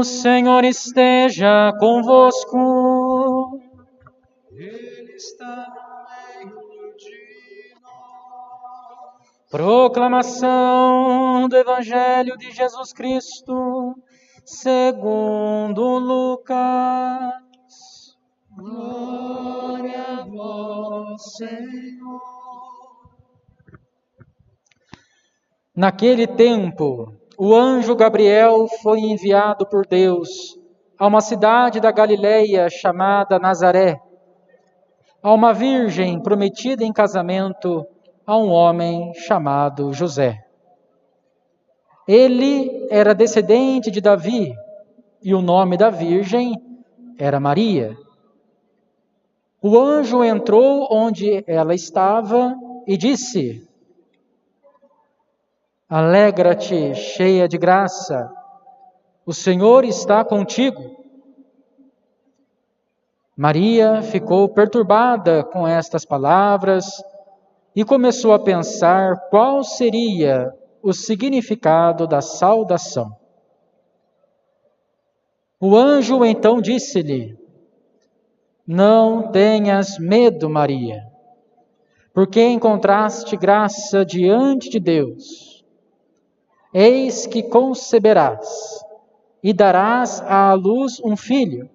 O Senhor esteja convosco. Ele está no meio de nós. Proclamação do Evangelho de Jesus Cristo, segundo Lucas. Glória a vós, Senhor. Naquele tempo, o anjo Gabriel foi enviado por Deus a uma cidade da Galileia chamada Nazaré, a uma virgem prometida em casamento a um homem chamado José. Ele era descendente de Davi e o nome da virgem era Maria. O anjo entrou onde ela estava e disse: Alegra-te, cheia de graça, o Senhor está contigo. Maria ficou perturbada com estas palavras e começou a pensar qual seria o significado da saudação. O anjo então disse-lhe: Não tenhas medo, Maria, porque encontraste graça diante de Deus. Eis que conceberás e darás à luz um filho,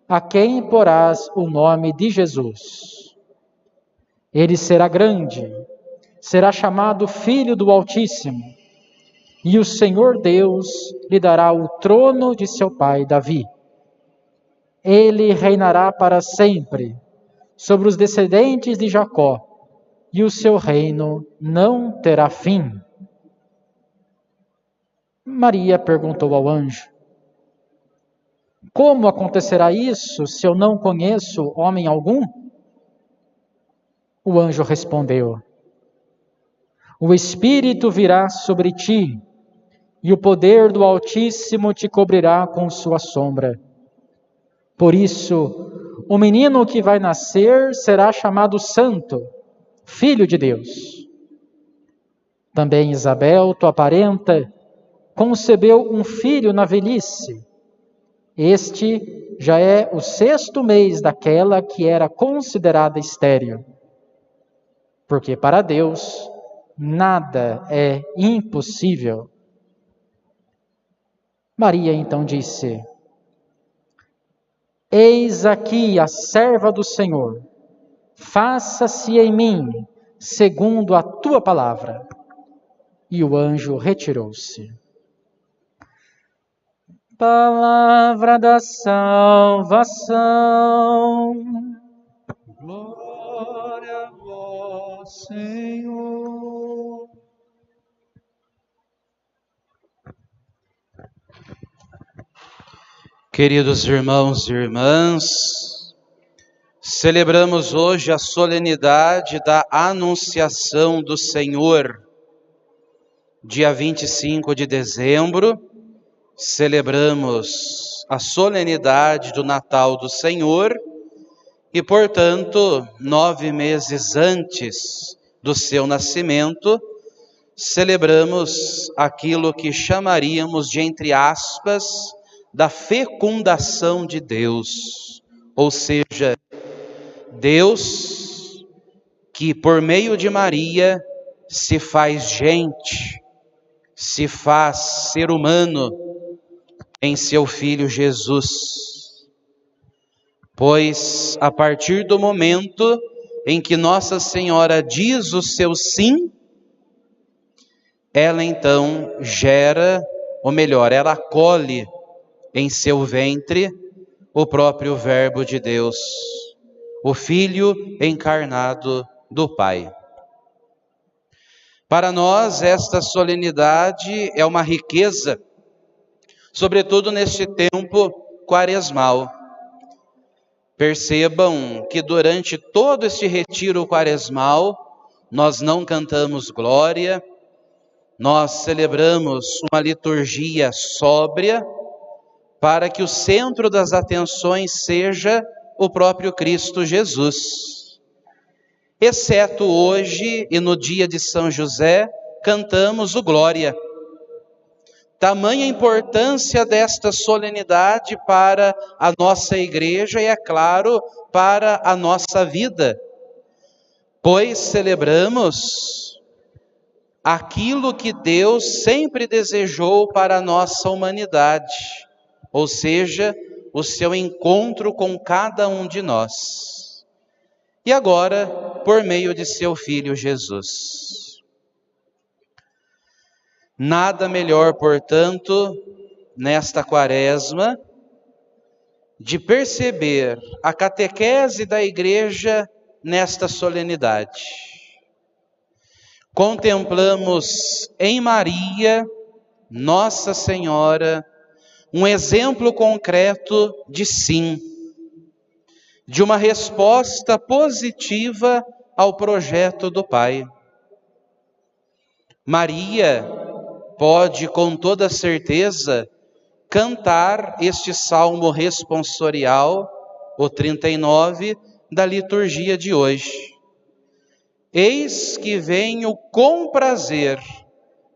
a quem porás o nome de Jesus. Ele será grande, será chamado Filho do Altíssimo, e o Senhor Deus lhe dará o trono de seu pai Davi. Ele reinará para sempre sobre os descendentes de Jacó, e o seu reino não terá fim. Maria perguntou ao anjo: Como acontecerá isso se eu não conheço homem algum? O anjo respondeu: O Espírito virá sobre ti, e o poder do Altíssimo te cobrirá com sua sombra. Por isso, o menino que vai nascer será chamado Santo, Filho de Deus. Também Isabel, tua parenta, concebeu um filho na velhice. Este já é o 6º mês daquela que era considerada estéril. Porque para Deus nada é impossível. Maria então disse: Eis aqui a serva do Senhor, faça-se em mim segundo a tua palavra. E o anjo retirou-se. Palavra da salvação. Glória a vós, Senhor. Queridos irmãos e irmãs, celebramos hoje a solenidade da Anunciação do Senhor. Dia 25 de dezembro, celebramos a solenidade do Natal do Senhor e, portanto, 9 meses antes do seu nascimento, celebramos aquilo que chamaríamos de, entre aspas, da fecundação de Deus, ou seja, Deus que por meio de Maria se faz gente, se faz ser humano em seu Filho Jesus. Pois a partir do momento em que Nossa Senhora diz o seu sim, ela então gera, ou melhor, ela acolhe em seu ventre o próprio Verbo de Deus, o Filho encarnado do Pai. Para nós, esta solenidade é uma riqueza, sobretudo neste tempo quaresmal. Percebam que durante todo este retiro quaresmal, nós não cantamos glória, nós celebramos uma liturgia sóbria, para que o centro das atenções seja o próprio Cristo Jesus. Exceto hoje e no dia de São José, cantamos o Glória. Tamanha importância desta solenidade para a nossa igreja e, é claro, para a nossa vida, pois celebramos aquilo que Deus sempre desejou para a nossa humanidade, ou seja, o seu encontro com cada um de nós. E agora, por meio de seu Filho Jesus. Nada melhor, portanto, nesta quaresma, de perceber a catequese da igreja nesta solenidade. Contemplamos em Maria, Nossa Senhora, um exemplo concreto de sim, de uma resposta positiva ao projeto do Pai. Maria pode, com toda certeza, cantar este salmo responsorial, o 39, da liturgia de hoje. Eis que venho com prazer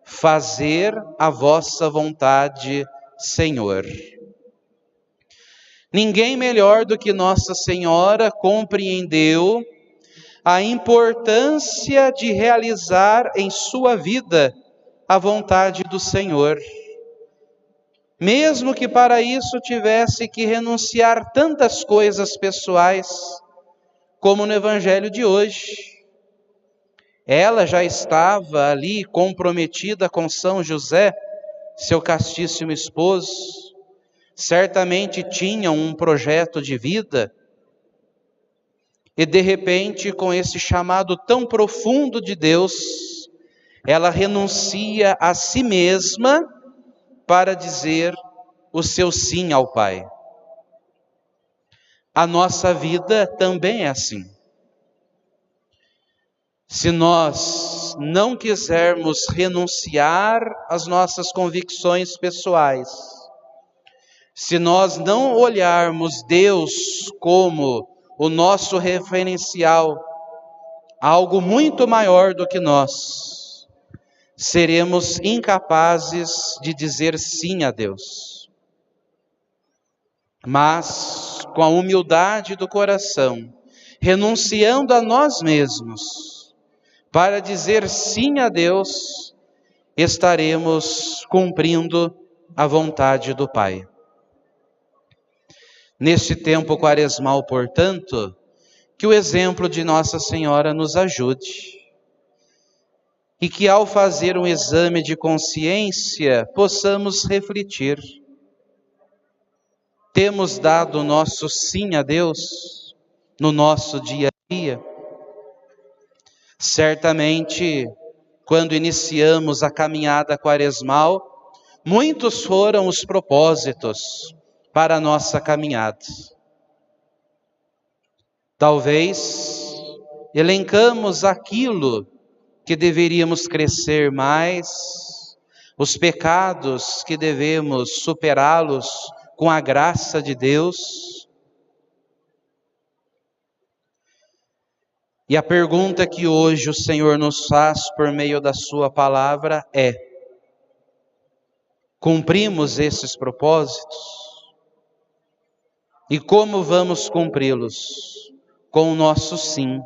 fazer a vossa vontade, Senhor. Ninguém melhor do que Nossa Senhora compreendeu a importância de realizar em sua vida a vontade do Senhor, mesmo que para isso tivesse que renunciar tantas coisas pessoais, como no Evangelho de hoje. Ela já estava ali comprometida com São José, seu castíssimo esposo, certamente tinham um projeto de vida, e de repente, com esse chamado tão profundo de Deus, ela renuncia a si mesma para dizer o seu sim ao Pai. A nossa vida também é assim. Se nós não quisermos renunciar às nossas convicções pessoais, se nós não olharmos Deus como o nosso referencial, algo muito maior do que nós, seremos incapazes de dizer sim a Deus. Mas, com a humildade do coração, renunciando a nós mesmos, para dizer sim a Deus, estaremos cumprindo a vontade do Pai. Neste tempo quaresmal, portanto, que o exemplo de Nossa Senhora nos ajude. E que ao fazer um exame de consciência, possamos refletir. Temos dado o nosso sim a Deus no nosso dia a dia? Certamente, quando iniciamos a caminhada quaresmal, muitos foram os propósitos para a nossa caminhada. Talvez elencamos aquilo que deveríamos crescer mais, os pecados que devemos superá-los com a graça de Deus. E a pergunta que hoje o Senhor nos faz por meio da sua palavra é: cumprimos esses propósitos? E como vamos cumpri-los? Com o nosso sim.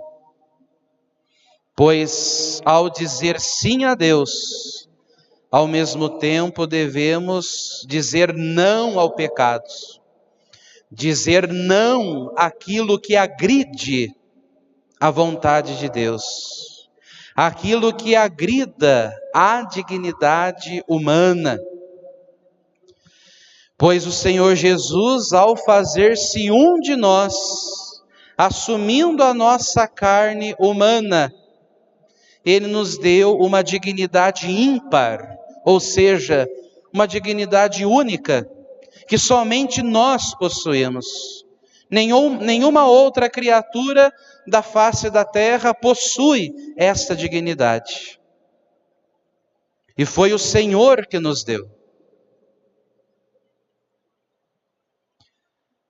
Pois ao dizer sim a Deus, ao mesmo tempo devemos dizer não ao pecado, dizer não àquilo que agride a vontade de Deus, aquilo que agrida a dignidade humana. Pois o Senhor Jesus, ao fazer-se um de nós, assumindo a nossa carne humana, Ele nos deu uma dignidade ímpar, ou seja, uma dignidade única, que somente nós possuímos. Nenhuma outra criatura da face da terra possui esta dignidade. E foi o Senhor que nos deu.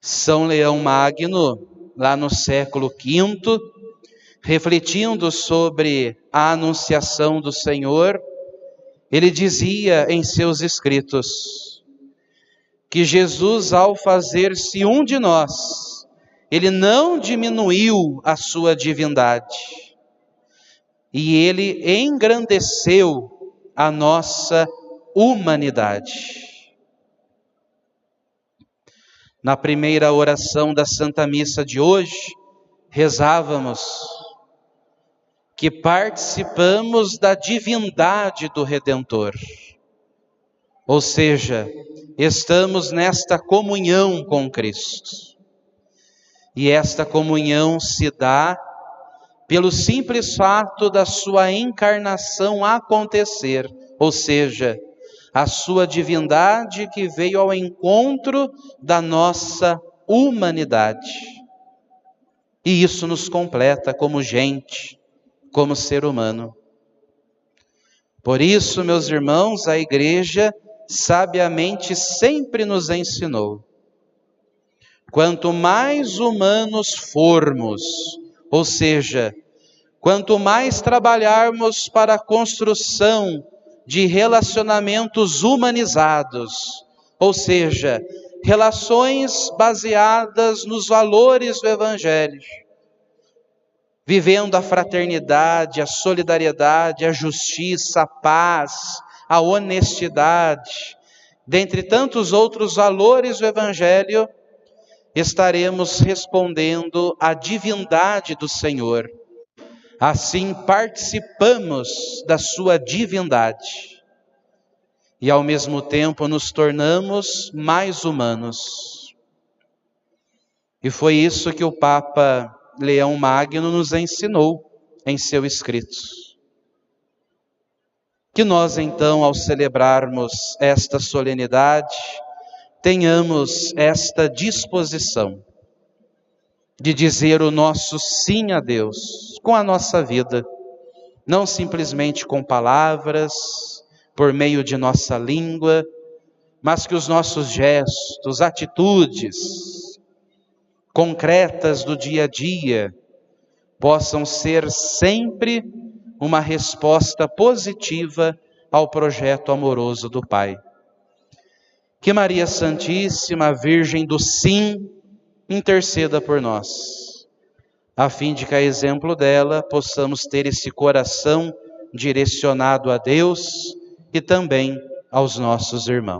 São Leão Magno, lá no século V, refletindo sobre a anunciação do Senhor, ele dizia em seus escritos que Jesus, ao fazer-se um de nós, ele não diminuiu a sua divindade, e ele engrandeceu a nossa humanidade. Na primeira oração da Santa Missa de hoje, rezávamos que participamos da divindade do Redentor. Ou seja, estamos nesta comunhão com Cristo. E esta comunhão se dá pelo simples fato da sua encarnação acontecer, ou seja, a sua divindade que veio ao encontro da nossa humanidade. E isso nos completa como gente, como ser humano. Por isso, meus irmãos, a Igreja sabiamente sempre nos ensinou: quanto mais humanos formos, ou seja, quanto mais trabalharmos para a construção de relacionamentos humanizados, ou seja, relações baseadas nos valores do Evangelho, vivendo a fraternidade, a solidariedade, a justiça, a paz, a honestidade, dentre tantos outros valores do Evangelho, estaremos respondendo à divindade do Senhor. Assim participamos da sua divindade e ao mesmo tempo nos tornamos mais humanos. E foi isso que o Papa Leão Magno nos ensinou em seu escrito. Que nós então, ao celebrarmos esta solenidade, tenhamos esta disposição de dizer o nosso sim a Deus com a nossa vida, não simplesmente com palavras, por meio de nossa língua, mas que os nossos gestos, atitudes concretas do dia a dia possam ser sempre uma resposta positiva ao projeto amoroso do Pai. Que Maria Santíssima, Virgem do Sim, interceda por nós, a fim de que, a exemplo dela, possamos ter esse coração direcionado a Deus e também aos nossos irmãos.